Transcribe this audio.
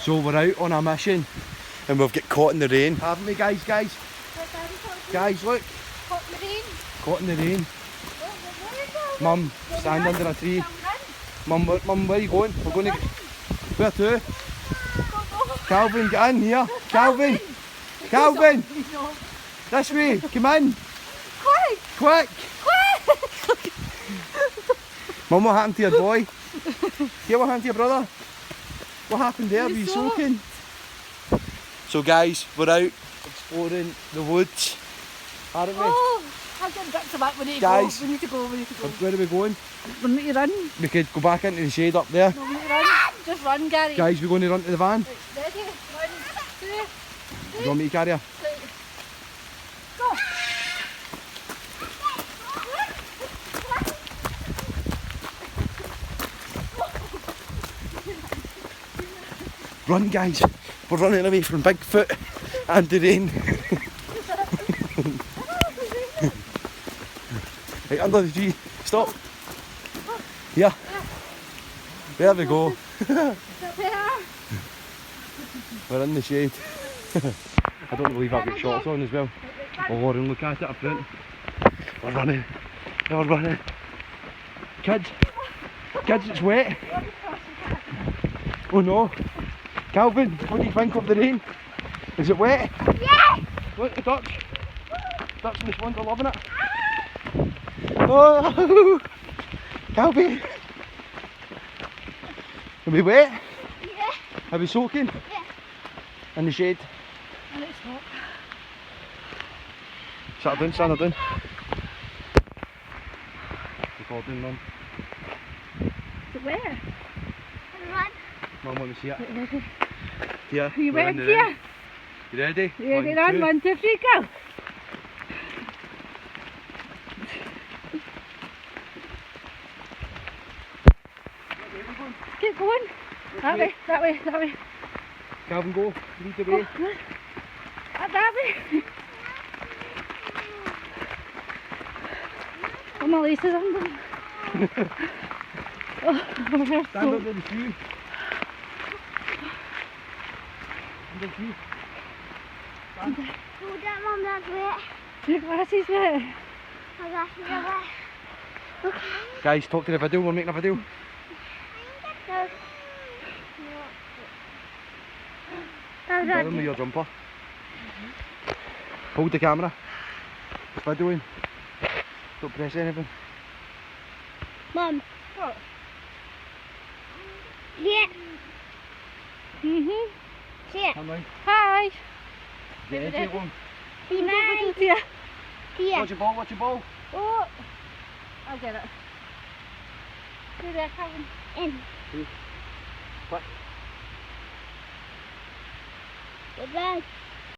So we're out on a mission and we've got caught in the rain, haven't we, guys? Guys, look. Caught in the rain. Caught in the rain. Mum, stand under a tree. Mum, where are you going? We're going to... Where to? Calvin, get in here. Calvin! Calvin! This way, come in. Quick! Mum, what happened to your boy? Here, what happened to your brother? What happened there? Were you soaking? So guys, we're out exploring the woods, aren't we? Oh, I'm getting back to back. We need to Guys, go. We need to go. Where are we going? We need to run. We could go back into the shade up there. No, we need to run. Just run, Gary. Guys, we're going to run to the van. Ready? 1, 2, Do you want me to carry her? go. Run, guys. We're running away from Bigfoot and the rain. Right, under the tree. Stop. Here. There we go. We're in the shade. I don't believe I've got shorts on as well. Oh, Lauren, look at it up front. We're running. We're running. Kids, it's wet. Oh no. Calvin, what do you think of the rain? Is it wet? Yeah. Look, the ducks. Ducks in the swans are loving it. Oh, Calvin. Are we wet? Yeah. Are we soaking? Yeah. In the shade. And it's hot. Stand her down. Recording, Mum. Is it wet? Mum, want to see it? Ready? Yeah. Are you we're in ready, the dear? rain. You ready? You ready to run? 2. 1, 2, 3, go. Keep going. That way. Calvin, go. Lead the way. That way. Oh, my laces under. Oh, my hair's Stand so... under the tree. Under the tree. Stand. Oh, that Mum, that's wet. Your glasses wet. My glasses are wet. Okay. Guys, talk to the video. We're making a video. No. Put on with your jumper. Hold the camera. It's videoing. Don't press anything. Mum. What? Here. Mhm. Here. Come on. Hi. Get into it, one. Be mine. Here. Here. Watch your ball. Oh. I'll get it. Through there, Calvin. In. Quick. Goodbye.